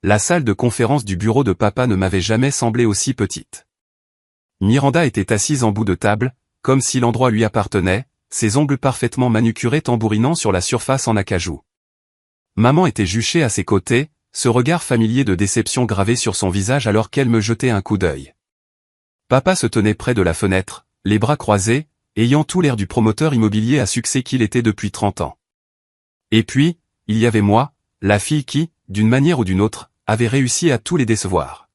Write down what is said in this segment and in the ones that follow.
La salle de conférence du bureau de papa ne m'avait jamais semblé aussi petite. Miranda était assise en bout de table, comme si l'endroit lui appartenait, ses ongles parfaitement manucurés tambourinant sur la surface en acajou. Maman était juchée à ses côtés, ce regard familier de déception gravé sur son visage alors qu'elle me jetait un coup d'œil. Papa se tenait près de la fenêtre, les bras croisés, ayant tout l'air du promoteur immobilier à succès qu'il était depuis 30 ans. Et puis, il y avait moi, la fille qui, d'une manière ou d'une autre, avait réussi à tous les décevoir.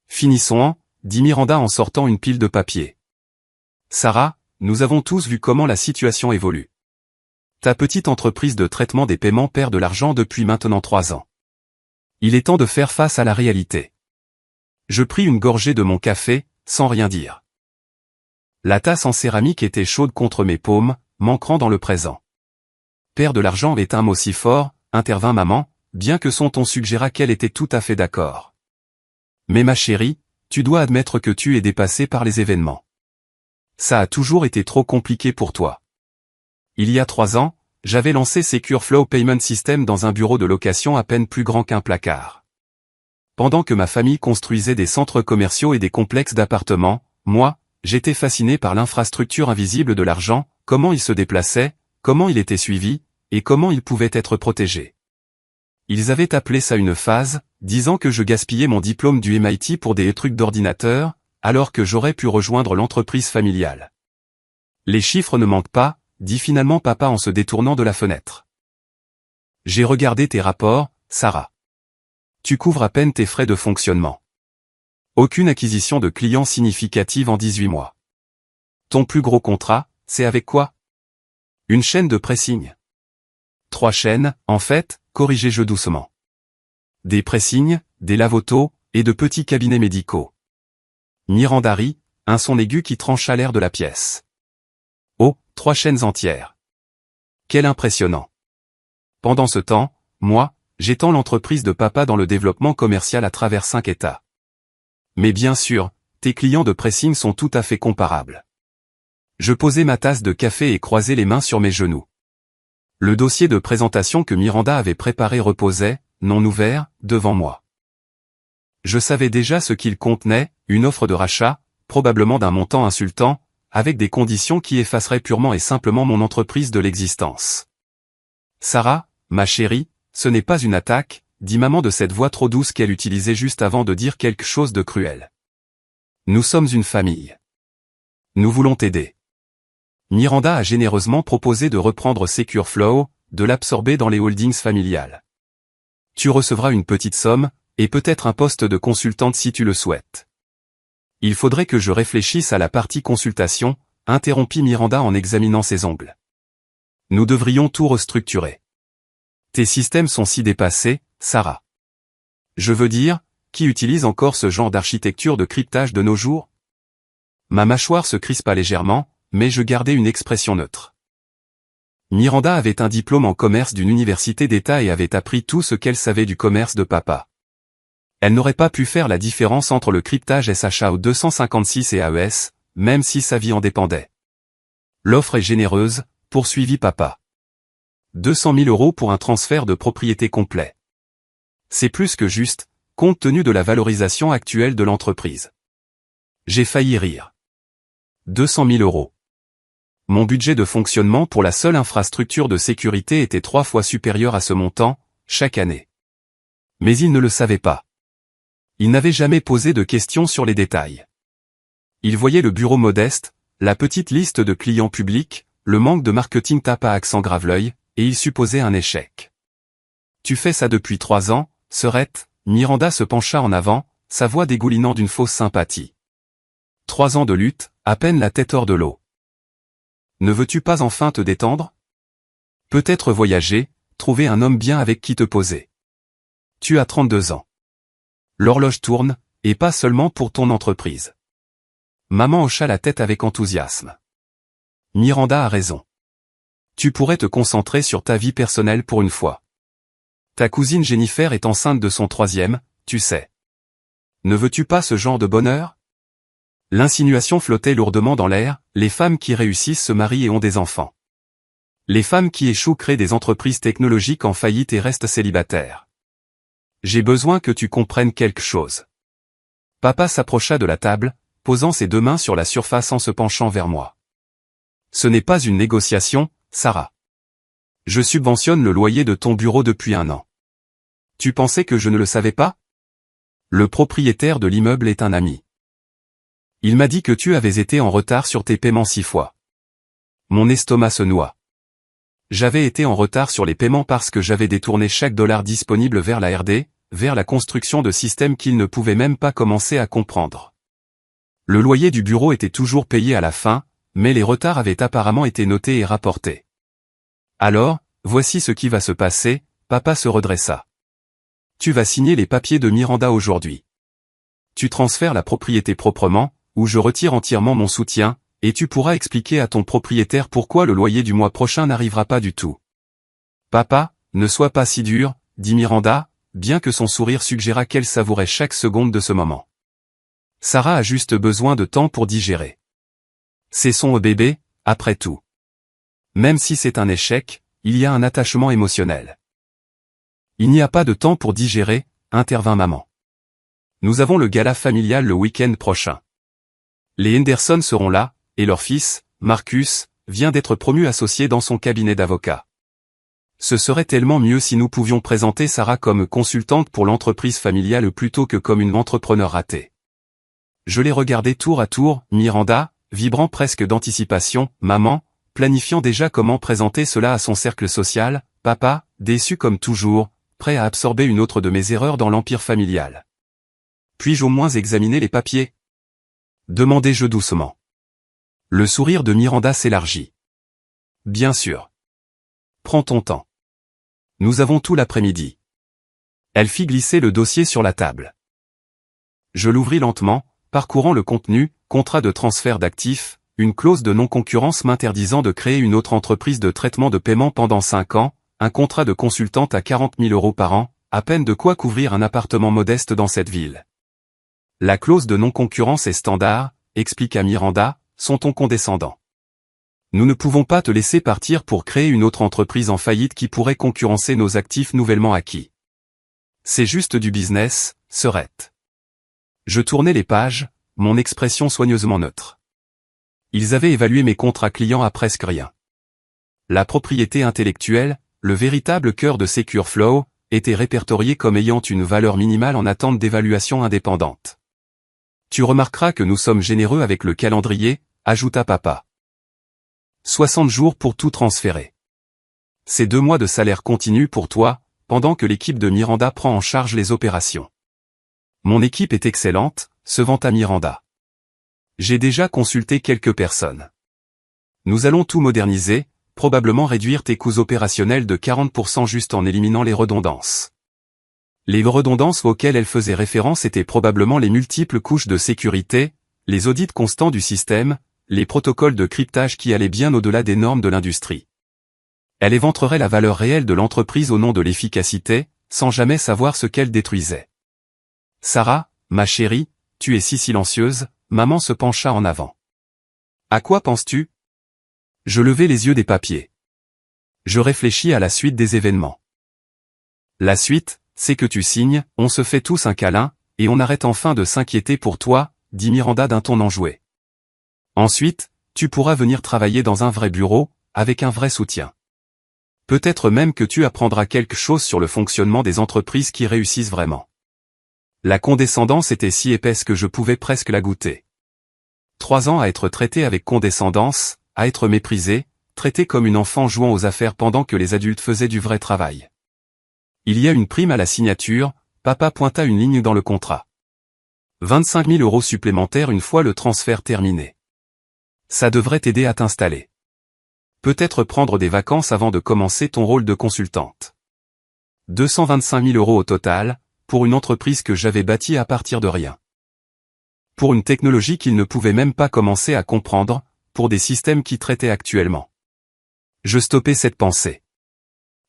Finissons, dit Miranda en sortant une pile de papier. Sarah, nous avons tous vu comment la situation évolue. Ta petite entreprise de traitement des paiements perd de l'argent depuis maintenant 3 ans. Il est temps de faire face à la réalité. Je pris une gorgée de mon café, sans rien dire. La tasse en céramique était chaude contre mes paumes, m'ancrant dans le présent. Perdre de l'argent est un mot si fort, intervint maman, bien que son ton suggéra qu'elle était tout à fait d'accord. Mais ma chérie, tu dois admettre que tu es dépassée par les événements. Ça a toujours été trop compliqué pour toi. Il y a 3 ans, j'avais lancé Secure Flow Payment System dans un bureau de location à peine plus grand qu'un placard. Pendant que ma famille construisait des centres commerciaux et des complexes d'appartements, moi, j'étais fasciné par l'infrastructure invisible de l'argent, comment il se déplaçait, comment il était suivi, et comment il pouvait être protégé. Ils avaient appelé ça une phase, disant que je gaspillais mon diplôme du MIT pour des trucs d'ordinateur, alors que j'aurais pu rejoindre l'entreprise familiale. Les chiffres ne manquent pas, dit finalement papa en se détournant de la fenêtre. J'ai regardé tes rapports, Sarah. Tu couvres à peine tes frais de fonctionnement. Aucune acquisition de clients significative en 18 mois. Ton plus gros contrat, c'est avec quoi? Une chaîne de pressing. 3 chaînes, en fait, corrigez-je doucement. Des pressings, des lave-autos, et de petits cabinets médicaux. Miranda rit, un son aigu qui trancha l'air de la pièce. Oh, 3 chaînes entières. Quel impressionnant. Pendant ce temps, moi, j'étends l'entreprise de papa dans le développement commercial à travers 5 États. Mais bien sûr, tes clients de pressing sont tout à fait comparables. Je posai ma tasse de café et croisai les mains sur mes genoux. Le dossier de présentation que Miranda avait préparé reposait, non ouvert, devant moi. Je savais déjà ce qu'il contenait, une offre de rachat, probablement d'un montant insultant, avec des conditions qui effaceraient purement et simplement mon entreprise de l'existence. Sarah, ma chérie, ce n'est pas une attaque, dit maman de cette voix trop douce qu'elle utilisait juste avant de dire quelque chose de cruel. Nous sommes une famille. Nous voulons t'aider. Miranda a généreusement proposé de reprendre Secure Flow, de l'absorber dans les holdings familiales. Tu recevras une petite somme, et peut-être un poste de consultante si tu le souhaites. Il faudrait que je réfléchisse à la partie consultation, interrompit Miranda en examinant ses ongles. Nous devrions tout restructurer. Tes systèmes sont si dépassés, Sarah. Je veux dire, qui utilise encore ce genre d'architecture de cryptage de nos jours? Ma mâchoire se crispa légèrement, mais je gardais une expression neutre. Miranda avait un diplôme en commerce d'une université d'État et avait appris tout ce qu'elle savait du commerce de papa. Elle n'aurait pas pu faire la différence entre le cryptage SHA 256 et AES, même si sa vie en dépendait. L'offre est généreuse, poursuivit papa. 200 000 € pour un transfert de propriété complet. C'est plus que juste, compte tenu de la valorisation actuelle de l'entreprise. J'ai failli rire. 200 000 €. Mon budget de fonctionnement pour la seule infrastructure de sécurité était 3 fois supérieur à ce montant, chaque année. Mais il ne le savait pas. Il n'avait jamais posé de questions sur les détails. Il voyait le bureau modeste, la petite liste de clients publics, le manque de marketing tape à accent grave l'œil, et il supposait un échec. Tu fais ça depuis 3 ans, Serette, Miranda se pencha en avant, sa voix dégoulinant d'une fausse sympathie. 3 ans de lutte, à peine la tête hors de l'eau. Ne veux-tu pas enfin te détendre? Peut-être voyager, trouver un homme bien avec qui te poser. Tu as 32 ans. L'horloge tourne, et pas seulement pour ton entreprise. Maman hocha la tête avec enthousiasme. Miranda a raison. Tu pourrais te concentrer sur ta vie personnelle pour une fois. Ta cousine Jennifer est enceinte de son 3e, tu sais. Ne veux-tu pas ce genre de bonheur? L'insinuation flottait lourdement dans l'air, les femmes qui réussissent se marient et ont des enfants. Les femmes qui échouent créent des entreprises technologiques en faillite et restent célibataires. J'ai besoin que tu comprennes quelque chose. Papa s'approcha de la table, posant ses 2 mains sur la surface en se penchant vers moi. Ce n'est pas une négociation, Sarah. Je subventionne le loyer de ton bureau depuis 1 an. Tu pensais que je ne le savais pas? Le propriétaire de l'immeuble est un ami. Il m'a dit que tu avais été en retard sur tes paiements 6 fois. Mon estomac se noie. J'avais été en retard sur les paiements parce que j'avais détourné chaque dollar disponible vers la R&D, vers la construction de systèmes qu'il ne pouvait même pas commencer à comprendre. Le loyer du bureau était toujours payé à la fin, mais les retards avaient apparemment été notés et rapportés. Alors, voici ce qui va se passer, papa se redressa. Tu vas signer les papiers de Miranda aujourd'hui. Tu transfères la propriété proprement, ou je retire entièrement mon soutien, et tu pourras expliquer à ton propriétaire pourquoi le loyer du mois prochain n'arrivera pas du tout. Papa, ne sois pas si dur, dit Miranda, bien que son sourire suggéra qu'elle savourait chaque seconde de ce moment. Sarah a juste besoin de temps pour digérer. C'est son bébé, après tout. Même si c'est un échec, il y a un attachement émotionnel. Il n'y a pas de temps pour digérer, intervint maman. Nous avons le gala familial le week-end prochain. Les Henderson seront là, et leur fils, Marcus, vient d'être promu associé dans son cabinet d'avocat. Ce serait tellement mieux si nous pouvions présenter Sarah comme consultante pour l'entreprise familiale plutôt que comme une entrepreneur ratée. Je l'ai regardé tour à tour, Miranda, vibrant presque d'anticipation, maman, planifiant déjà comment présenter cela à son cercle social, papa, déçu comme toujours, prêt à absorber une autre de mes erreurs dans l'empire familial. Puis-je au moins examiner les papiers? Demandai-je doucement. Le sourire de Miranda s'élargit. Bien sûr. Prends ton temps. Nous avons tout l'après-midi. Elle fit glisser le dossier sur la table. Je l'ouvris lentement, parcourant le contenu, contrat de transfert d'actifs, une clause de non-concurrence m'interdisant de créer une autre entreprise de traitement de paiement pendant 5 ans, un contrat de consultante à 40 000 € par an, à peine de quoi couvrir un appartement modeste dans cette ville. La clause de non-concurrence est standard, expliqua Miranda, son ton condescendant. Nous ne pouvons pas te laisser partir pour créer une autre entreprise en faillite qui pourrait concurrencer nos actifs nouvellement acquis. C'est juste du business, Serette. Je tournai les pages, mon expression soigneusement neutre. Ils avaient évalué mes contrats clients à presque rien. La propriété intellectuelle, le véritable cœur de Secure Flow, était répertoriée comme ayant une valeur minimale en attente d'évaluation indépendante. Tu remarqueras que nous sommes généreux avec le calendrier, ajouta papa. 60 jours pour tout transférer. C'est 2 mois de salaire continu pour toi, pendant que l'équipe de Miranda prend en charge les opérations. Mon équipe est excellente, se vanta Miranda. J'ai déjà consulté quelques personnes. Nous allons tout moderniser, probablement réduire tes coûts opérationnels de 40% juste en éliminant les redondances. Les redondances auxquelles elle faisait référence étaient probablement les multiples couches de sécurité, les audits constants du système, les protocoles de cryptage qui allaient bien au-delà des normes de l'industrie. Elle éventerait la valeur réelle de l'entreprise au nom de l'efficacité, sans jamais savoir ce qu'elle détruisait. Sarah, ma chérie, tu es si silencieuse, maman se pencha en avant. À quoi penses-tu? Je levai les yeux des papiers. Je réfléchis à la suite des événements. La suite, c'est que tu signes, on se fait tous un câlin, et on arrête enfin de s'inquiéter pour toi, dit Miranda d'un ton enjoué. Ensuite, tu pourras venir travailler dans un vrai bureau, avec un vrai soutien. Peut-être même que tu apprendras quelque chose sur le fonctionnement des entreprises qui réussissent vraiment. La condescendance était si épaisse que je pouvais presque la goûter. 3 ans à être traité avec condescendance, à être méprisé, traité comme une enfant jouant aux affaires pendant que les adultes faisaient du vrai travail. Il y a une prime à la signature, papa pointa une ligne dans le contrat. 25 000 € supplémentaires une fois le transfert terminé. Ça devrait t'aider à t'installer. Peut-être prendre des vacances avant de commencer ton rôle de consultante. 225 000 € au total, pour une entreprise que j'avais bâtie à partir de rien. Pour une technologie qu'il ne pouvait même pas commencer à comprendre, pour des systèmes qui traitaient actuellement. Je stoppais cette pensée.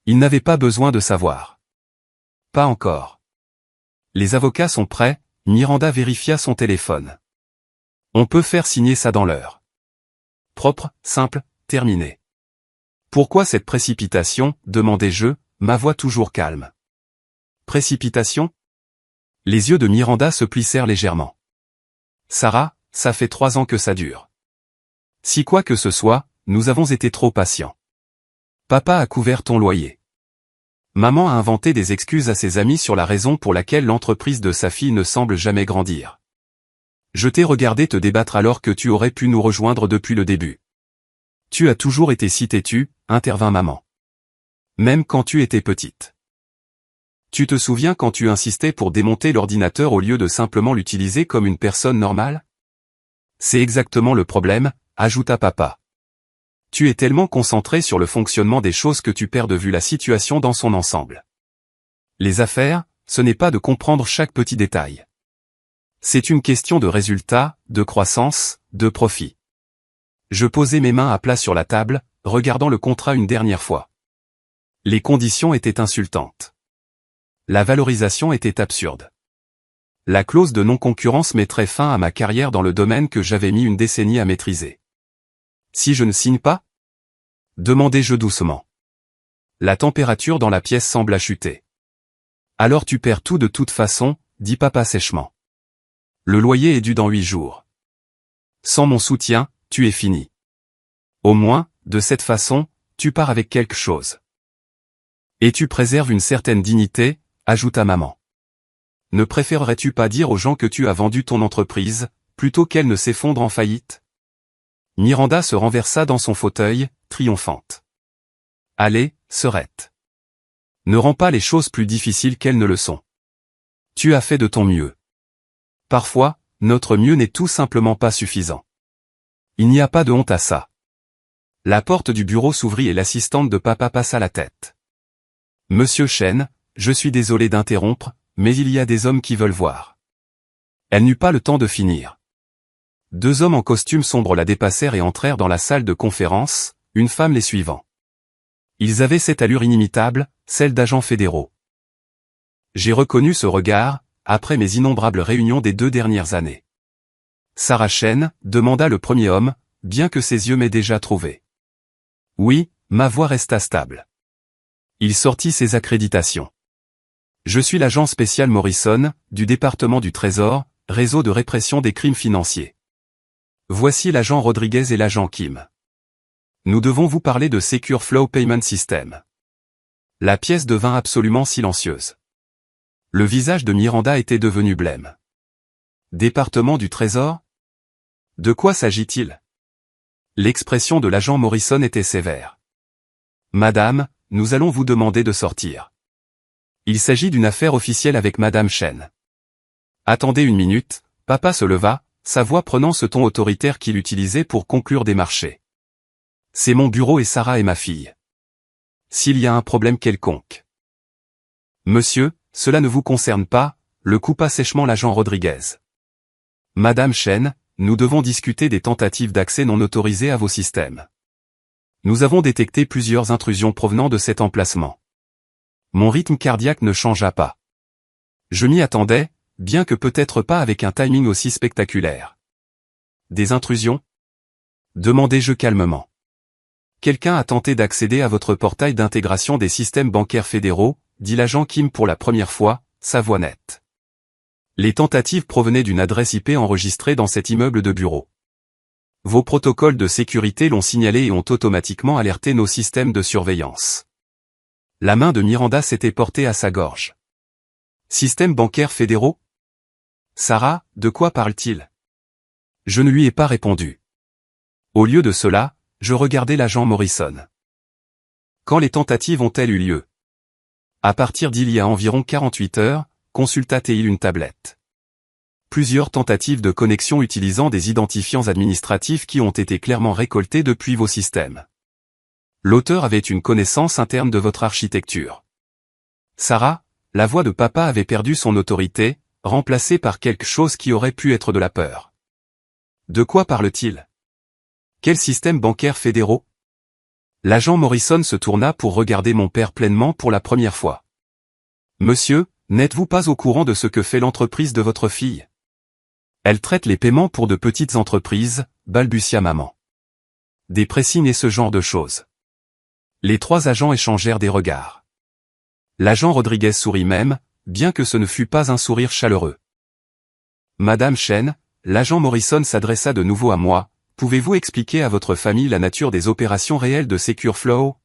Il n'avait pas besoin de savoir. Pas encore. Les avocats sont prêts, Miranda vérifia son téléphone. On peut faire signer ça dans l'heure. Propre, simple, terminé. Pourquoi cette précipitation, demandai-je, ma voix toujours calme. Précipitation? Les yeux de Miranda se plissèrent légèrement. Sarah, ça fait 3 ans que ça dure. Si quoi que ce soit, nous avons été trop patients. Papa a couvert ton loyer. Maman a inventé des excuses à ses amis sur la raison pour laquelle l'entreprise de sa fille ne semble jamais grandir. Je t'ai regardé te débattre alors que tu aurais pu nous rejoindre depuis le début. Tu as toujours été si têtu, intervint maman. Même quand tu étais petite. Tu te souviens quand tu insistais pour démonter l'ordinateur au lieu de simplement l'utiliser comme une personne normale? C'est exactement le problème, ajouta papa. Tu es tellement concentré sur le fonctionnement des choses que tu perds de vue la situation dans son ensemble. Les affaires, ce n'est pas de comprendre chaque petit détail. C'est une question de résultat, de croissance, de profit. Je posai mes mains à plat sur la table, regardant le contrat une dernière fois. Les conditions étaient insultantes. La valorisation était absurde. La clause de non-concurrence mettrait fin à ma carrière dans le domaine que j'avais mis une décennie à maîtriser. Si je ne signe pas? Demandai-je doucement. La température dans la pièce sembla chuter. Alors tu perds tout de toute façon, dit papa sèchement. Le loyer est dû dans 8 jours. Sans mon soutien, tu es fini. Au moins, de cette façon, tu pars avec quelque chose. Et tu préserves une certaine dignité, ajouta maman. Ne préférerais-tu pas dire aux gens que tu as vendu ton entreprise, plutôt qu'elle ne s'effondre en faillite? Miranda se renversa dans son fauteuil, triomphante. Allez, sœurette. Ne rends pas les choses plus difficiles qu'elles ne le sont. Tu as fait de ton mieux. Parfois, notre mieux n'est tout simplement pas suffisant. Il n'y a pas de honte à ça. La porte du bureau s'ouvrit et l'assistante de papa passa la tête. Monsieur Chen, je suis désolé d'interrompre, mais il y a des hommes qui veulent voir. Elle n'eut pas le temps de finir. 2 hommes en costume sombre la dépassèrent et entrèrent dans la salle de conférence, une femme les suivant. Ils avaient cette allure inimitable, celle d'agents fédéraux. J'ai reconnu ce regard, après mes innombrables réunions des 2 dernières années. Sarah Chen, demanda le premier homme, bien que ses yeux m'aient déjà trouvé. Oui, ma voix resta stable. Il sortit ses accréditations. Je suis l'agent spécial Morrison, du département du Trésor, réseau de répression des crimes financiers. Voici l'agent Rodriguez et l'agent Kim. Nous devons vous parler de Secure Flow Payment System. La pièce devint absolument silencieuse. Le visage de Miranda était devenu blême. Département du Trésor? De quoi s'agit-il? L'expression de l'agent Morrison était sévère. Madame, nous allons vous demander de sortir. Il s'agit d'une affaire officielle avec Madame Chen. Attendez une minute, papa se leva, sa voix prenant ce ton autoritaire qu'il utilisait pour conclure des marchés. C'est mon bureau et Sarah est ma fille. S'il y a un problème quelconque. Monsieur, cela ne vous concerne pas, le coupa sèchement l'agent Rodriguez. Madame Chen, nous devons discuter des tentatives d'accès non autorisées à vos systèmes. Nous avons détecté plusieurs intrusions provenant de cet emplacement. Mon rythme cardiaque ne changea pas. Je m'y attendais, bien que peut-être pas avec un timing aussi spectaculaire. Des intrusions? Demandai-je calmement. Quelqu'un a tenté d'accéder à votre portail d'intégration des systèmes bancaires fédéraux, dit l'agent Kim pour la première fois, sa voix nette. Les tentatives provenaient d'une adresse IP enregistrée dans cet immeuble de bureau. Vos protocoles de sécurité l'ont signalé et ont automatiquement alerté nos systèmes de surveillance. La main de Miranda s'était portée à sa gorge. Systèmes bancaires fédéraux? Sarah, de quoi parle-t-il? Je ne lui ai pas répondu. Au lieu de cela, je regardais l'agent Morrison. Quand les tentatives ont-elles eu lieu? À partir d'il y a environ 48 heures, consulta-t-il une tablette. Plusieurs tentatives de connexion utilisant des identifiants administratifs qui ont été clairement récoltés depuis vos systèmes. L'auteur avait une connaissance interne de votre architecture. Sarah, la voix de papa avait perdu son autorité, remplacée par quelque chose qui aurait pu être de la peur. De quoi parle-t-il? Quel système bancaire fédéraux? L'agent Morrison se tourna pour regarder mon père pleinement pour la première fois. Monsieur, n'êtes-vous pas au courant de ce que fait l'entreprise de votre fille? Elle traite les paiements pour de petites entreprises, balbutia maman. Des pressings et ce genre de choses. Les 3 agents échangèrent des regards. L'agent Rodriguez sourit même, bien que ce ne fût pas un sourire chaleureux. Madame Chen, l'agent Morrison s'adressa de nouveau à moi. Pouvez-vous expliquer à votre famille la nature des opérations réelles de Secure Flow?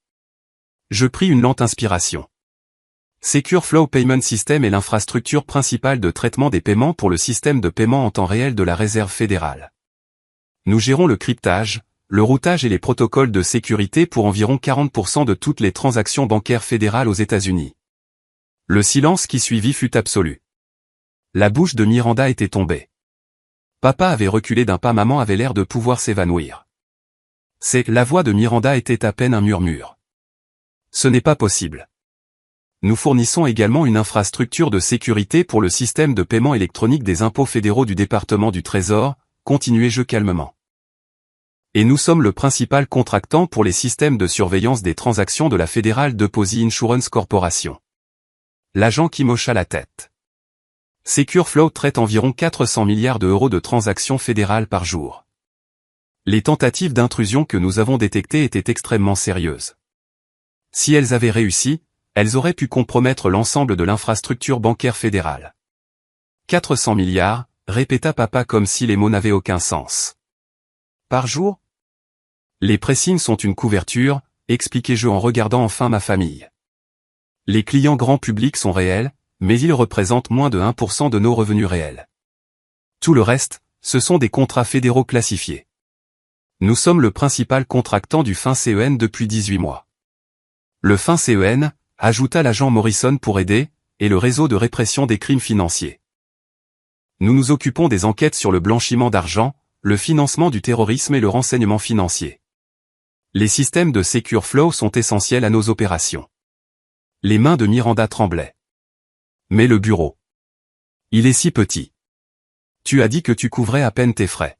Je pris une lente inspiration. Secure Flow Payment System est l'infrastructure principale de traitement des paiements pour le système de paiement en temps réel de la Réserve fédérale. Nous gérons le cryptage, le routage et les protocoles de sécurité pour environ 40% de toutes les transactions bancaires fédérales aux États-Unis. Le silence qui suivit fut absolu. La bouche de Miranda était tombée. Papa avait reculé d'un pas, maman avait l'air de pouvoir s'évanouir. La voix de Miranda était à peine un murmure. Ce n'est pas possible. Nous fournissons également une infrastructure de sécurité pour le système de paiement électronique des impôts fédéraux du département du Trésor, continuai-je calmement. Et nous sommes le principal contractant pour les systèmes de surveillance des transactions de la Federal Deposit Insurance Corporation. L'agent qui hocha la tête. Secure Flow traite environ 400 milliards d'euros de transactions fédérales par jour. Les tentatives d'intrusion que nous avons détectées étaient extrêmement sérieuses. Si elles avaient réussi, elles auraient pu compromettre l'ensemble de l'infrastructure bancaire fédérale. 400 milliards, répéta papa comme si les mots n'avaient aucun sens. Par jour? Les pressings sont une couverture, expliquai-je en regardant enfin ma famille. Les clients grand public sont réels, mais ils représentent moins de 1% de nos revenus réels. Tout le reste, ce sont des contrats fédéraux classifiés. Nous sommes le principal contractant du FinCEN depuis 18 mois. Le FinCEN, ajouta l'agent Morrison pour aider, et le réseau de répression des crimes financiers. Nous nous occupons des enquêtes sur le blanchiment d'argent, le financement du terrorisme et le renseignement financier. Les systèmes de Secure Flow sont essentiels à nos opérations. Les mains de Miranda tremblaient. Mais le bureau. Il est si petit. Tu as dit que tu couvrais à peine tes frais.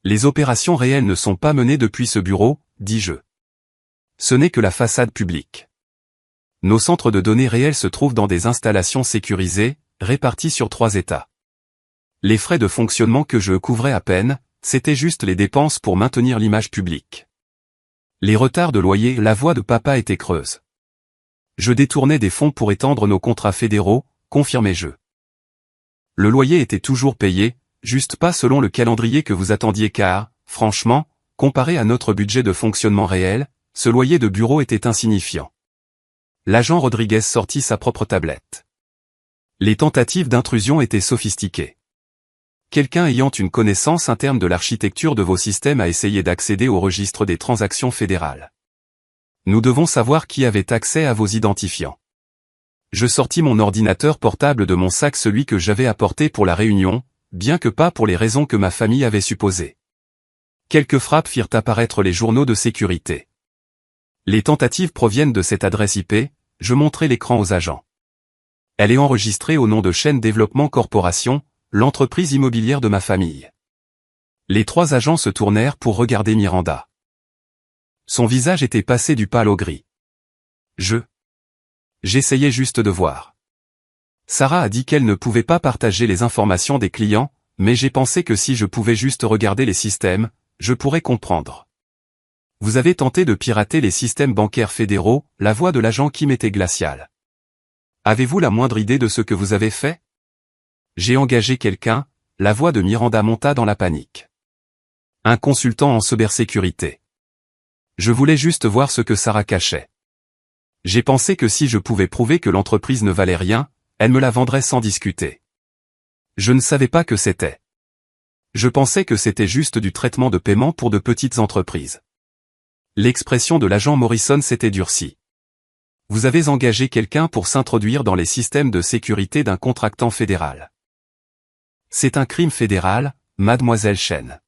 Les opérations réelles ne sont pas menées depuis ce bureau, dis-je. Ce n'est que la façade publique. Nos centres de données réels se trouvent dans des installations sécurisées, réparties sur 3 États. Les frais de fonctionnement que je couvrais à peine, c'étaient juste les dépenses pour maintenir l'image publique. Les retards de loyer, la voix de papa était creuse. Je détournais des fonds pour étendre nos contrats fédéraux, confirmai-je. Le loyer était toujours payé, juste pas selon le calendrier que vous attendiez car, franchement, comparé à notre budget de fonctionnement réel, ce loyer de bureau était insignifiant. L'agent Rodriguez sortit sa propre tablette. Les tentatives d'intrusion étaient sophistiquées. Quelqu'un ayant une connaissance interne de l'architecture de vos systèmes a essayé d'accéder au registre des transactions fédérales. Nous devons savoir qui avait accès à vos identifiants. Je sortis mon ordinateur portable de mon sac, celui que j'avais apporté pour la réunion, bien que pas pour les raisons que ma famille avait supposées. Quelques frappes firent apparaître les journaux de sécurité. Les tentatives proviennent de cette adresse IP, je montrai l'écran aux agents. Elle est enregistrée au nom de Chen Développement Corporation, l'entreprise immobilière de ma famille. Les 3 agents se tournèrent pour regarder Miranda. Son visage était passé du pâle au gris. J'essayais juste de voir. Sarah a dit qu'elle ne pouvait pas partager les informations des clients, mais j'ai pensé que si je pouvais juste regarder les systèmes, je pourrais comprendre. Vous avez tenté de pirater les systèmes bancaires fédéraux, la voix de l'agent Kim était glaciale. Avez-vous la moindre idée de ce que vous avez fait? J'ai engagé quelqu'un, la voix de Miranda monta dans la panique. Un consultant en cybersécurité. Je voulais juste voir ce que Sarah cachait. J'ai pensé que si je pouvais prouver que l'entreprise ne valait rien, elle me la vendrait sans discuter. Je ne savais pas que c'était. Je pensais que c'était juste du traitement de paiement pour de petites entreprises. L'expression de l'agent Morrison s'était durcie. Vous avez engagé quelqu'un pour s'introduire dans les systèmes de sécurité d'un contractant fédéral. C'est un crime fédéral, mademoiselle Chen.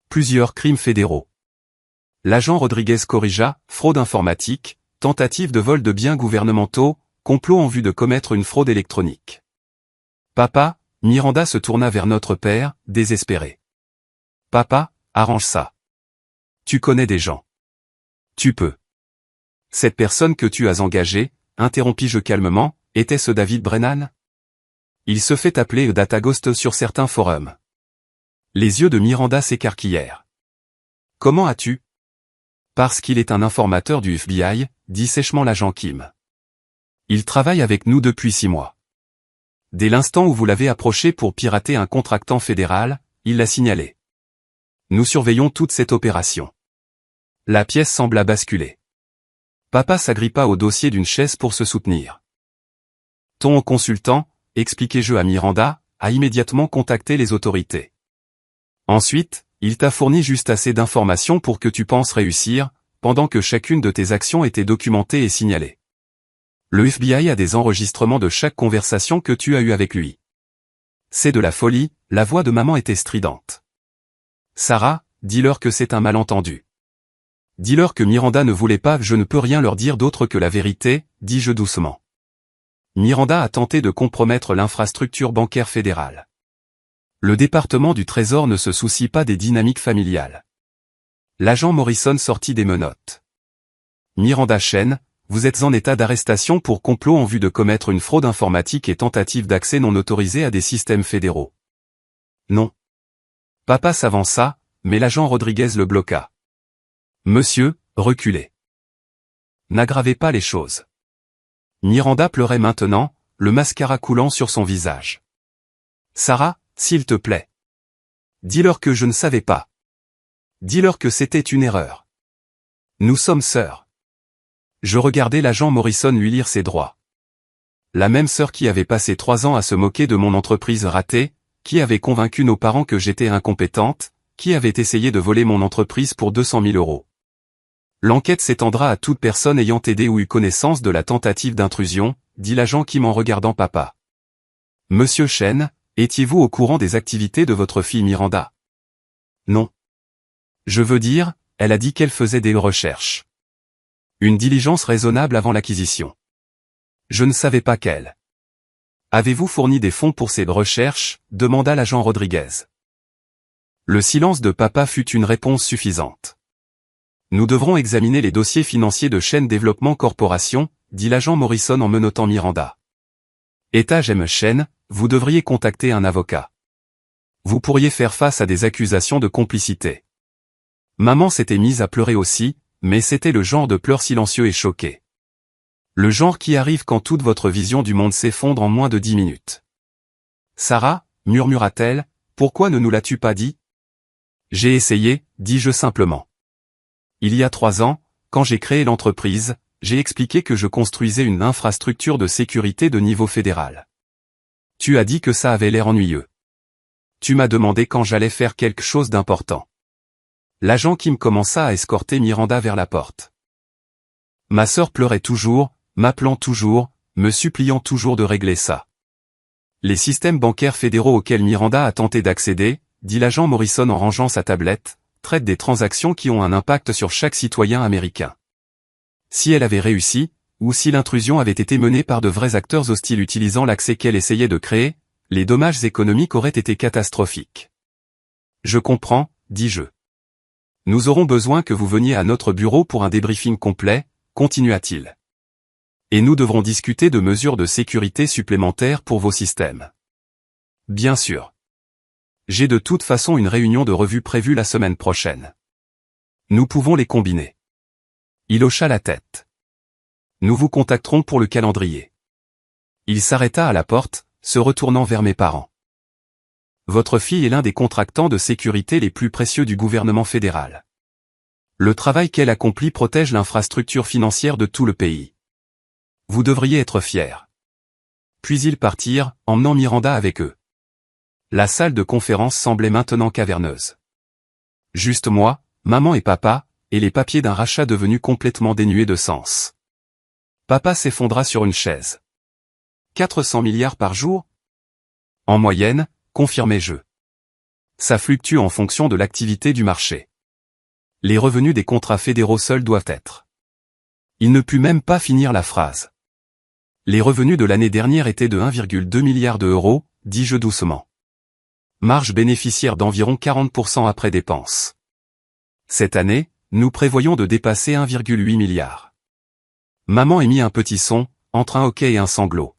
Plusieurs crimes fédéraux. L'agent Rodriguez corrigea, fraude informatique, tentative de vol de biens gouvernementaux, complot en vue de commettre une fraude électronique. Papa, Miranda se tourna vers notre père, désespéré. Papa, arrange ça. Tu connais des gens. Tu peux. Cette personne que tu as engagée, interrompis-je calmement, était-ce David Brennan? Il se fait appeler Data Ghost sur certains forums. Les yeux de Miranda s'écarquillèrent. Comment as-tu? Parce qu'il est un informateur du FBI, dit sèchement l'agent Kim. Il travaille avec nous depuis 6 mois. Dès l'instant où vous l'avez approché pour pirater un contractant fédéral, il l'a signalé. Nous surveillons toute cette opération. La pièce sembla basculer. Papa s'agrippa au dossier d'une chaise pour se soutenir. Ton consultant, expliquai-je à Miranda, a immédiatement contacté les autorités. Ensuite, il t'a fourni juste assez d'informations pour que tu penses réussir, pendant que chacune de tes actions était documentée et signalée. Le FBI a des enregistrements de chaque conversation que tu as eue avec lui. C'est de la folie, la voix de maman était stridente. Sarah, dis-leur que c'est un malentendu. Dis-leur que Miranda ne voulait pas, je ne peux rien leur dire d'autre que la vérité, dis-je doucement. Miranda a tenté de compromettre l'infrastructure bancaire fédérale. Le département du Trésor ne se soucie pas des dynamiques familiales. L'agent Morrison sortit des menottes. Miranda Chen, vous êtes en état d'arrestation pour complot en vue de commettre une fraude informatique et tentative d'accès non autorisé à des systèmes fédéraux. Non. Papa s'avança, mais l'agent Rodriguez le bloqua. Monsieur, reculez. N'aggravez pas les choses. Miranda pleurait maintenant, le mascara coulant sur son visage. Sarah, s'il te plaît. Dis-leur que je ne savais pas. Dis-leur que c'était une erreur. Nous sommes sœurs. Je regardais l'agent Morrison lui lire ses droits. La même sœur qui avait passé 3 ans à se moquer de mon entreprise ratée, qui avait convaincu nos parents que j'étais incompétente, qui avait essayé de voler mon entreprise pour 200 000 €. L'enquête s'étendra à toute personne ayant aidé ou eu connaissance de la tentative d'intrusion, dit l'agent Kim en regardant papa. Monsieur Chen, étiez-vous au courant des activités de votre fille Miranda? Non. Je veux dire, elle a dit qu'elle faisait des recherches. Une diligence raisonnable avant l'acquisition. Je ne savais pas qu'elle. Avez-vous fourni des fonds pour ces recherches? Demanda l'agent Rodriguez. Le silence de papa fut une réponse suffisante. Nous devrons examiner les dossiers financiers de Chen Développement Corporation, dit l'agent Morrison en menottant Miranda. Étage M. Chen, vous devriez contacter un avocat. Vous pourriez faire face à des accusations de complicité. Maman s'était mise à pleurer aussi, mais c'était le genre de pleurs silencieux et choqués. Le genre qui arrive quand toute votre vision du monde s'effondre en moins de 10 minutes. Sarah, murmura-t-elle, pourquoi ne nous l'as-tu pas dit? J'ai essayé, dis-je simplement. Il y a 3 ans, quand j'ai créé l'entreprise, j'ai expliqué que je construisais une infrastructure de sécurité de niveau fédéral. Tu as dit que ça avait l'air ennuyeux. Tu m'as demandé quand j'allais faire quelque chose d'important. L'agent Kim commença à escorter Miranda vers la porte. Ma sœur pleurait toujours, m'appelant toujours, me suppliant toujours de régler ça. Les systèmes bancaires fédéraux auxquels Miranda a tenté d'accéder, dit l'agent Morrison en rangeant sa tablette, traitent des transactions qui ont un impact sur chaque citoyen américain. Si elle avait réussi, ou si l'intrusion avait été menée par de vrais acteurs hostiles utilisant l'accès qu'elle essayait de créer, les dommages économiques auraient été catastrophiques. Je comprends, dis-je. Nous aurons besoin que vous veniez à notre bureau pour un débriefing complet, continua-t-il. Et nous devrons discuter de mesures de sécurité supplémentaires pour vos systèmes. Bien sûr. J'ai de toute façon une réunion de revue prévue la semaine prochaine. Nous pouvons les combiner. Il hocha la tête. Nous vous contacterons pour le calendrier. Il s'arrêta à la porte, se retournant vers mes parents. Votre fille est l'un des contractants de sécurité les plus précieux du gouvernement fédéral. Le travail qu'elle accomplit protège l'infrastructure financière de tout le pays. Vous devriez être fiers. Puis ils partirent, emmenant Miranda avec eux. La salle de conférence semblait maintenant caverneuse. Juste moi, maman et papa, et les papiers d'un rachat devenu complètement dénué de sens. Papa s'effondra sur une chaise. 400 milliards par jour? En moyenne, confirmai-je. Ça fluctue en fonction de l'activité du marché. Les revenus des contrats fédéraux seuls doivent être. Il ne put même pas finir la phrase. Les revenus de l'année dernière étaient de 1,2 milliard €, dis-je doucement. Marge bénéficiaire d'environ 40% après dépenses. Cette année, nous prévoyons de dépasser 1,8 milliard. Maman émit un petit son, entre un hoquet et un sanglot.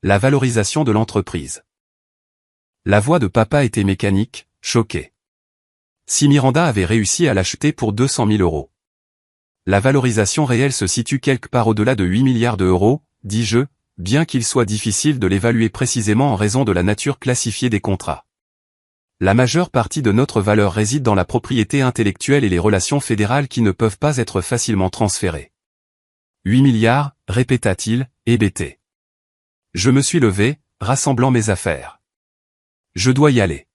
La valorisation de l'entreprise. La voix de papa était mécanique, choquée. Si Miranda avait réussi à l'acheter pour 200 000 €. La valorisation réelle se situe quelque part au-delà de 8 milliards €, dis-je, bien qu'il soit difficile de l'évaluer précisément en raison de la nature classifiée des contrats. La majeure partie de notre valeur réside dans la propriété intellectuelle et les relations fédérales qui ne peuvent pas être facilement transférées. 8 milliards, répéta-t-il, hébété. Je me suis levé, rassemblant mes affaires. Je dois y aller.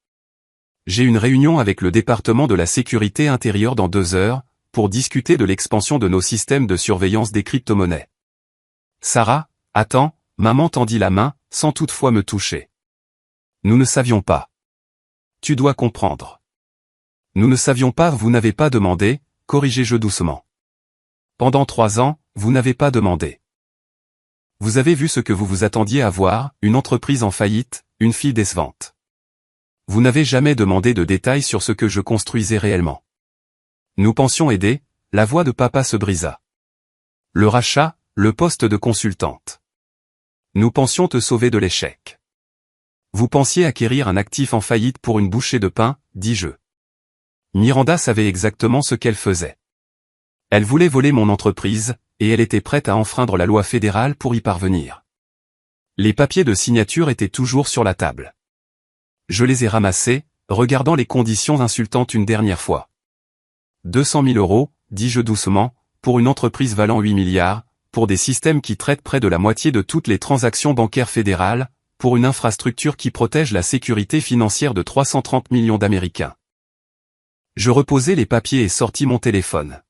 J'ai une réunion avec le département de la sécurité intérieure dans 2 heures, pour discuter de l'expansion de nos systèmes de surveillance des crypto-monnaies. Sarah, attends, maman tendit la main, sans toutefois me toucher. Nous ne savions pas. Tu dois comprendre. Nous ne savions pas, vous n'avez pas demandé, corrigeai-je doucement. Pendant 3 ans, vous n'avez pas demandé. Vous avez vu ce que vous vous attendiez à voir, une entreprise en faillite, une fille décevante. Vous n'avez jamais demandé de détails sur ce que je construisais réellement. Nous pensions aider, la voix de papa se brisa. Le rachat, le poste de consultante. Nous pensions te sauver de l'échec. Vous pensiez acquérir un actif en faillite pour une bouchée de pain, dis-je. Miranda savait exactement ce qu'elle faisait. Elle voulait voler mon entreprise, et elle était prête à enfreindre la loi fédérale pour y parvenir. Les papiers de signature étaient toujours sur la table. Je les ai ramassés, regardant les conditions insultantes une dernière fois. 200 000 €, dis-je doucement, pour une entreprise valant 8 milliards, pour des systèmes qui traitent près de la moitié de toutes les transactions bancaires fédérales, pour une infrastructure qui protège la sécurité financière de 330 millions d'Américains. Je reposai les papiers et sortis mon téléphone.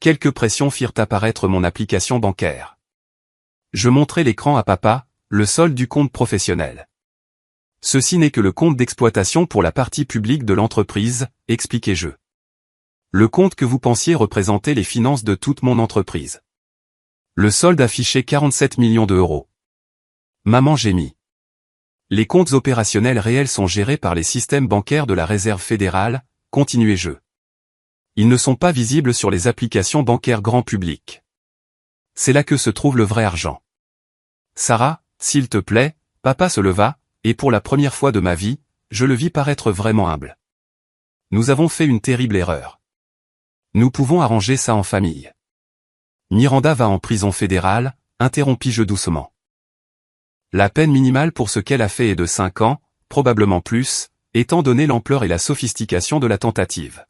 Quelques pressions firent apparaître mon application bancaire. Je montrai l'écran à papa, le solde du compte professionnel. Ceci n'est que le compte d'exploitation pour la partie publique de l'entreprise, expliquai-je. Le compte que vous pensiez représenter les finances de toute mon entreprise. Le solde affichait 47 millions d'euros. Maman gémit. Les comptes opérationnels réels sont gérés par les systèmes bancaires de la Réserve fédérale, continuai-je. Ils ne sont pas visibles sur les applications bancaires grand public. C'est là que se trouve le vrai argent. Sarah, s'il te plaît, papa se leva, et pour la première fois de ma vie, je le vis paraître vraiment humble. Nous avons fait une terrible erreur. Nous pouvons arranger ça en famille. Miranda va en prison fédérale, interrompis-je doucement. La peine minimale pour ce qu'elle a fait est de 5 ans, probablement plus, étant donné l'ampleur et la sophistication de la tentative.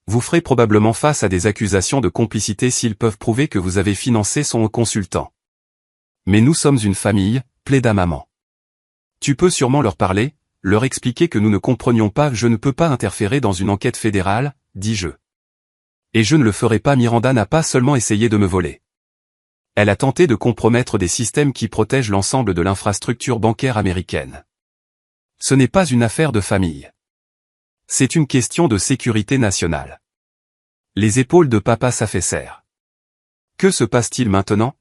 Vous ferez probablement face à des accusations de complicité s'ils peuvent prouver que vous avez financé son consultant. Mais nous sommes une famille, plaida maman. Tu peux sûrement leur parler, leur expliquer que nous ne comprenions pas, je ne peux pas interférer dans une enquête fédérale, dis-je. Et je ne le ferai pas. Miranda n'a pas seulement essayé de me voler. Elle a tenté de compromettre des systèmes qui protègent l'ensemble de l'infrastructure bancaire américaine. Ce n'est pas une affaire de famille. C'est une question de sécurité nationale. Les épaules de papa s'affaissèrent. Que se passe-t-il maintenant?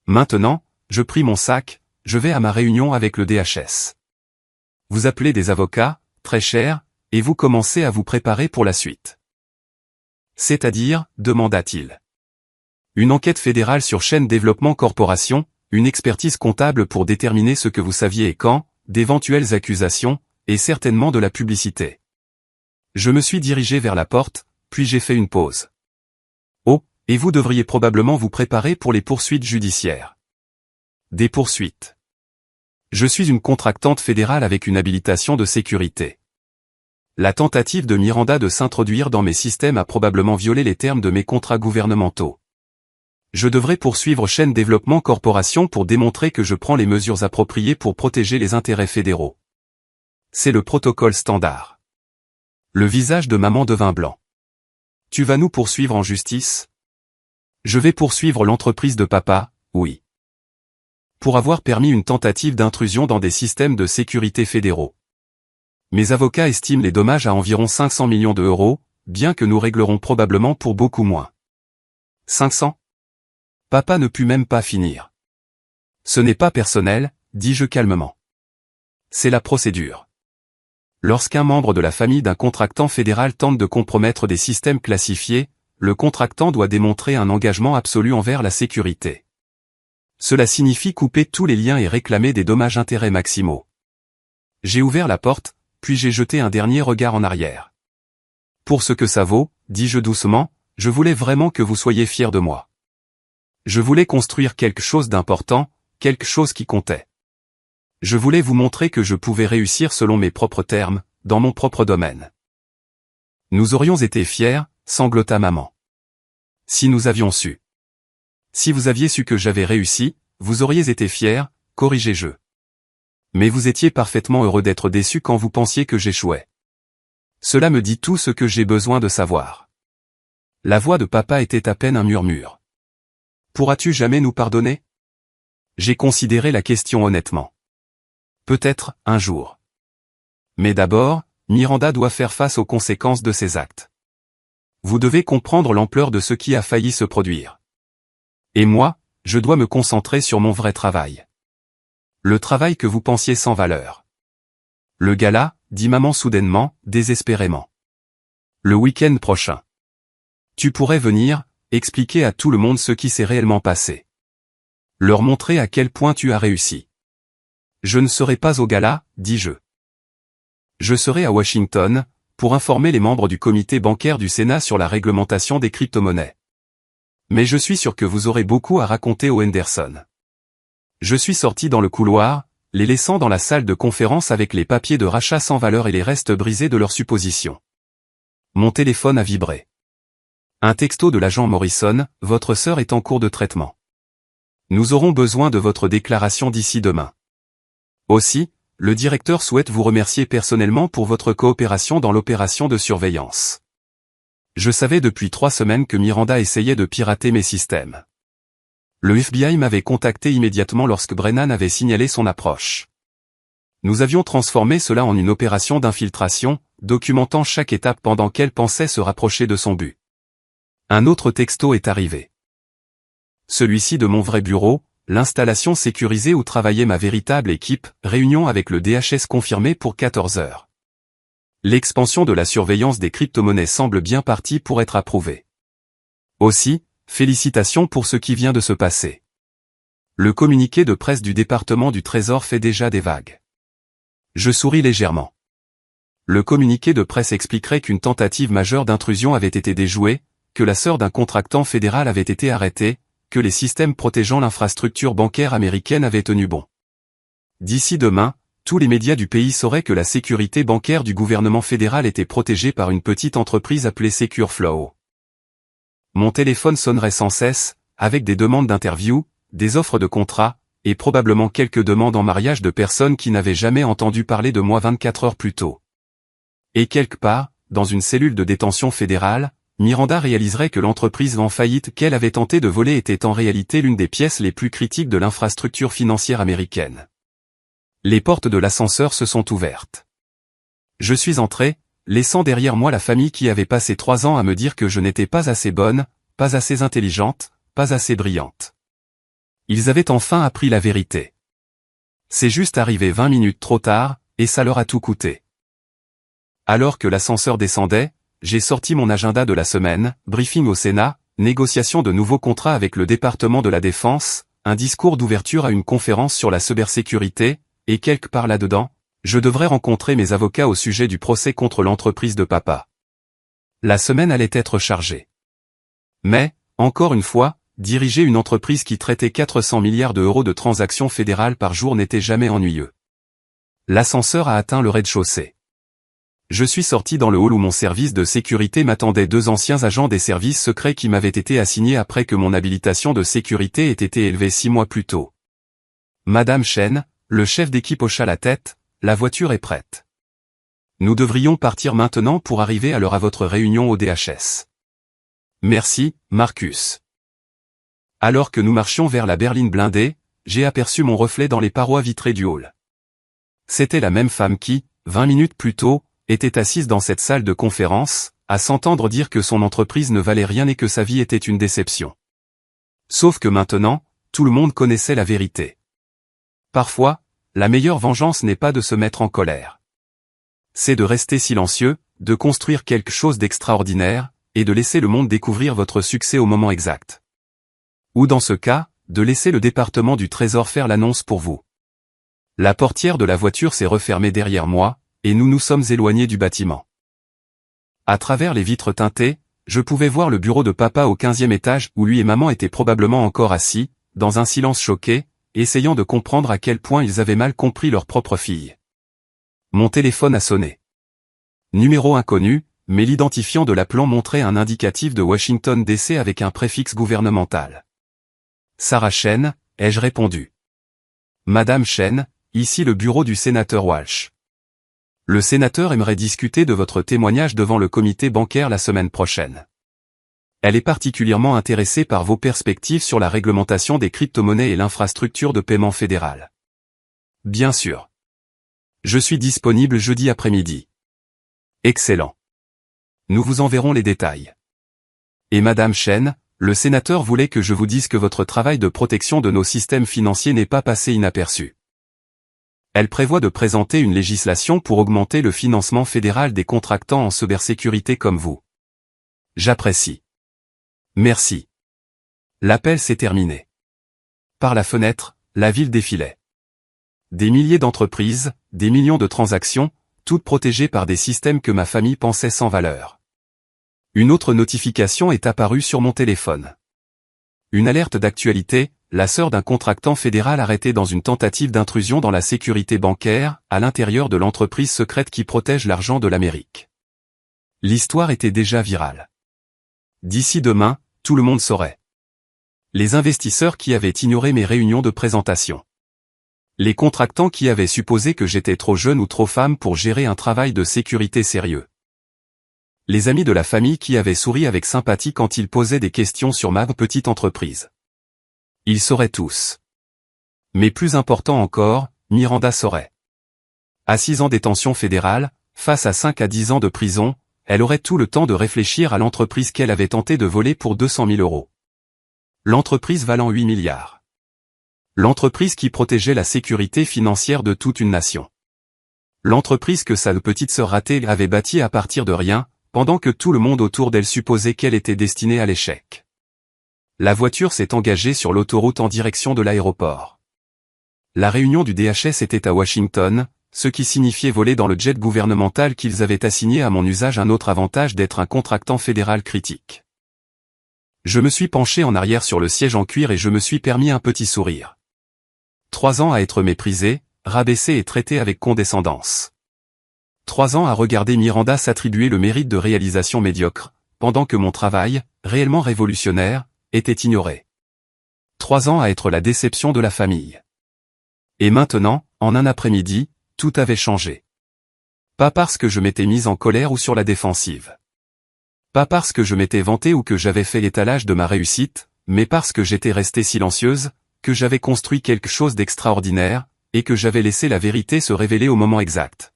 Maintenant, je pris mon sac, je vais à ma réunion avec le DHS. Vous appelez des avocats, très chers, et vous commencez à vous préparer pour la suite. C'est-à-dire, demanda-t-il. Une enquête fédérale sur Chaîne Développement Corporation, une expertise comptable pour déterminer ce que vous saviez et quand, d'éventuelles accusations, et certainement de la publicité. Je me suis dirigé vers la porte, puis j'ai fait une pause. Oh, et vous devriez probablement vous préparer pour les poursuites judiciaires. Des poursuites. Je suis une contractante fédérale avec une habilitation de sécurité. La tentative de Miranda de s'introduire dans mes systèmes a probablement violé les termes de mes contrats gouvernementaux. Je devrais poursuivre Chaîne Développement Corporation pour démontrer que je prends les mesures appropriées pour protéger les intérêts fédéraux. C'est le protocole standard. Le visage de maman devint blanc. Tu vas nous poursuivre en justice? Je vais poursuivre l'entreprise de papa, oui. Pour avoir permis une tentative d'intrusion dans des systèmes de sécurité fédéraux. Mes avocats estiment les dommages à environ 500 millions d'euros, bien que nous réglerons probablement pour beaucoup moins. 500? Papa ne put même pas finir. Ce n'est pas personnel, dis-je calmement. C'est la procédure. Lorsqu'un membre de la famille d'un contractant fédéral tente de compromettre des systèmes classifiés, le contractant doit démontrer un engagement absolu envers la sécurité. Cela signifie couper tous les liens et réclamer des dommages-intérêts maximaux. J'ai ouvert la porte, puis j'ai jeté un dernier regard en arrière. Pour ce que ça vaut, dis-je doucement, je voulais vraiment que vous soyez fiers de moi. Je voulais construire quelque chose d'important, quelque chose qui comptait. Je voulais vous montrer que je pouvais réussir selon mes propres termes, dans mon propre domaine. Nous aurions été fiers, sanglota maman. Si nous avions su. Si vous aviez su que j'avais réussi, vous auriez été fiers, corrigez-je. Mais vous étiez parfaitement heureux d'être déçu quand vous pensiez que j'échouais. Cela me dit tout ce que j'ai besoin de savoir. La voix de papa était à peine un murmure. Pourras-tu jamais nous pardonner? J'ai considéré la question honnêtement. Peut-être, un jour. Mais d'abord, Miranda doit faire face aux conséquences de ses actes. Vous devez comprendre l'ampleur de ce qui a failli se produire. Et moi, je dois me concentrer sur mon vrai travail. Le travail que vous pensiez sans valeur. Le gala, dit maman soudainement, désespérément. Le week-end prochain. Tu pourrais venir, expliquer à tout le monde ce qui s'est réellement passé. Leur montrer à quel point tu as réussi. Je ne serai pas au gala, dis-je. Je serai à Washington, pour informer les membres du comité bancaire du Sénat sur la réglementation des crypto-monnaies. Mais je suis sûr que vous aurez beaucoup à raconter aux Henderson. Je suis sorti dans le couloir, les laissant dans la salle de conférence avec les papiers de rachat sans valeur et les restes brisés de leurs suppositions. Mon téléphone a vibré. Un texto de l'agent Morrison, votre sœur est en cours de traitement. Nous aurons besoin de votre déclaration d'ici demain. Aussi, le directeur souhaite vous remercier personnellement pour votre coopération dans l'opération de surveillance. Je savais depuis 3 semaines que Miranda essayait de pirater mes systèmes. Le FBI m'avait contacté immédiatement lorsque Brennan avait signalé son approche. Nous avions transformé cela en une opération d'infiltration, documentant chaque étape pendant qu'elle pensait se rapprocher de son but. Un autre texto est arrivé. Celui-ci de mon vrai bureau, l'installation sécurisée où travaillait ma véritable équipe, réunion avec le DHS confirmée pour 14 heures. L'expansion de la surveillance des crypto-monnaies semble bien partie pour être approuvée. Aussi, félicitations pour ce qui vient de se passer. Le communiqué de presse du département du Trésor fait déjà des vagues. Je souris légèrement. Le communiqué de presse expliquerait qu'une tentative majeure d'intrusion avait été déjouée, que la sœur d'un contractant fédéral avait été arrêtée, que les systèmes protégeant l'infrastructure bancaire américaine avaient tenu bon. D'ici demain, tous les médias du pays sauraient que la sécurité bancaire du gouvernement fédéral était protégée par une petite entreprise appelée SecureFlow. Mon téléphone sonnerait sans cesse, avec des demandes d'interview, des offres de contrat, et probablement quelques demandes en mariage de personnes qui n'avaient jamais entendu parler de moi 24 heures plus tôt. Et quelque part, dans une cellule de détention fédérale, Miranda réaliserait que l'entreprise en faillite qu'elle avait tenté de voler était en réalité l'une des pièces les plus critiques de l'infrastructure financière américaine. Les portes de l'ascenseur se sont ouvertes. Je suis entré, laissant derrière moi la famille qui avait passé 3 ans à me dire que je n'étais pas assez bonne, pas assez intelligente, pas assez brillante. Ils avaient enfin appris la vérité. C'est juste arrivé 20 minutes trop tard, et ça leur a tout coûté. Alors que l'ascenseur descendait, j'ai sorti mon agenda de la semaine, briefing au Sénat, négociation de nouveaux contrats avec le département de la Défense, un discours d'ouverture à une conférence sur la cybersécurité, et quelque part là-dedans, je devrais rencontrer mes avocats au sujet du procès contre l'entreprise de papa. La semaine allait être chargée. Mais, encore une fois, diriger une entreprise qui traitait 400 milliards d'euros de transactions fédérales par jour n'était jamais ennuyeux. L'ascenseur a atteint le rez-de-chaussée. Je suis sorti dans le hall où mon service de sécurité m'attendait 2 anciens agents des services secrets qui m'avaient été assignés après que mon habilitation de sécurité ait été élevée 6 mois plus tôt. Madame Chen, le chef d'équipe hocha la tête, la voiture est prête. Nous devrions partir maintenant pour arriver à l'heure à votre réunion au DHS. Merci, Marcus. Alors que nous marchions vers la berline blindée, j'ai aperçu mon reflet dans les parois vitrées du hall. C'était la même femme qui, 20 minutes plus tôt, était assise dans cette salle de conférence, à s'entendre dire que son entreprise ne valait rien et que sa vie était une déception. Sauf que maintenant, tout le monde connaissait la vérité. Parfois, la meilleure vengeance n'est pas de se mettre en colère. C'est de rester silencieux, de construire quelque chose d'extraordinaire, et de laisser le monde découvrir votre succès au moment exact. Ou dans ce cas, de laisser le département du Trésor faire l'annonce pour vous. La portière de la voiture s'est refermée derrière moi, et nous nous sommes éloignés du bâtiment. À travers les vitres teintées, Je pouvais voir le bureau de papa au 15e étage où lui et maman étaient probablement encore assis, dans un silence choqué, essayant de comprendre à quel point ils avaient mal compris leur propre fille. Mon téléphone a sonné. Numéro inconnu, mais l'identifiant de l'appelant montrait un indicatif de Washington DC avec un préfixe gouvernemental. Sarah Chen, ai-je répondu. Madame Chen, ici le bureau du sénateur Walsh. Le sénateur aimerait discuter de votre témoignage devant le comité bancaire la semaine prochaine. Elle est particulièrement intéressée par vos perspectives sur la réglementation des crypto-monnaies et l'infrastructure de paiement fédérale. Bien sûr. Je suis disponible jeudi après-midi. Excellent. Nous vous enverrons les détails. Et Madame Chen, le sénateur voulait que je vous dise que votre travail de protection de nos systèmes financiers n'est pas passé inaperçu. Elle prévoit de présenter une législation pour augmenter le financement fédéral des contractants en cybersécurité comme vous. J'apprécie. Merci. L'appel s'est terminé. Par la fenêtre, la ville défilait. Des milliers d'entreprises, des millions de transactions, toutes protégées par des systèmes que ma famille pensait sans valeur. Une autre notification est apparue sur mon téléphone. Une alerte d'actualité, la sœur d'un contractant fédéral arrêté dans une tentative d'intrusion dans la sécurité bancaire, à l'intérieur de l'entreprise secrète qui protège l'argent de l'Amérique. L'histoire était déjà virale. D'ici demain, tout le monde saurait. Les investisseurs qui avaient ignoré mes réunions de présentation. Les contractants qui avaient supposé que j'étais trop jeune ou trop femme pour gérer un travail de sécurité sérieux. Les amis de la famille qui avaient souri avec sympathie quand ils posaient des questions sur ma petite entreprise. Ils sauraient tous. Mais plus important encore, Miranda saurait. À 6 ans détention fédérale, face à 5 à 10 ans de prison, elle aurait tout le temps de réfléchir à l'entreprise qu'elle avait tenté de voler pour 200 000 €. L'entreprise valant 8 milliards. L'entreprise qui protégeait la sécurité financière de toute une nation. L'entreprise que sa petite sœur ratée avait bâtie à partir de rien, pendant que tout le monde autour d'elle supposait qu'elle était destinée à l'échec. La voiture s'est engagée sur l'autoroute en direction de l'aéroport. La réunion du DHS était à Washington, ce qui signifiait voler dans le jet gouvernemental qu'ils avaient assigné à mon usage un autre avantage d'être un contractant fédéral critique. Je me suis penché en arrière sur le siège en cuir et je me suis permis un petit sourire. 3 ans à être méprisé, rabaissé et traité avec condescendance. 3 ans à regarder Miranda s'attribuer le mérite de réalisation médiocre, pendant que mon travail, réellement révolutionnaire, était ignoré. 3 ans à être la déception de la famille. Et maintenant, en un après-midi, tout avait changé. Pas parce que je m'étais mise en colère ou sur la défensive. Pas parce que je m'étais vanté ou que j'avais fait l'étalage de ma réussite, mais parce que j'étais restée silencieuse, que j'avais construit quelque chose d'extraordinaire, et que j'avais laissé la vérité se révéler au moment exact.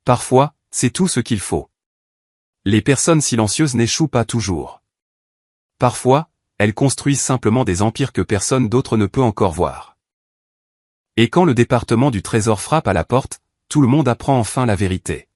Parfois, c'est tout ce qu'il faut. Les personnes silencieuses n'échouent pas toujours. Parfois, elles construisent simplement des empires que personne d'autre ne peut encore voir. Et quand le département du Trésor frappe à la porte, tout le monde apprend enfin la vérité.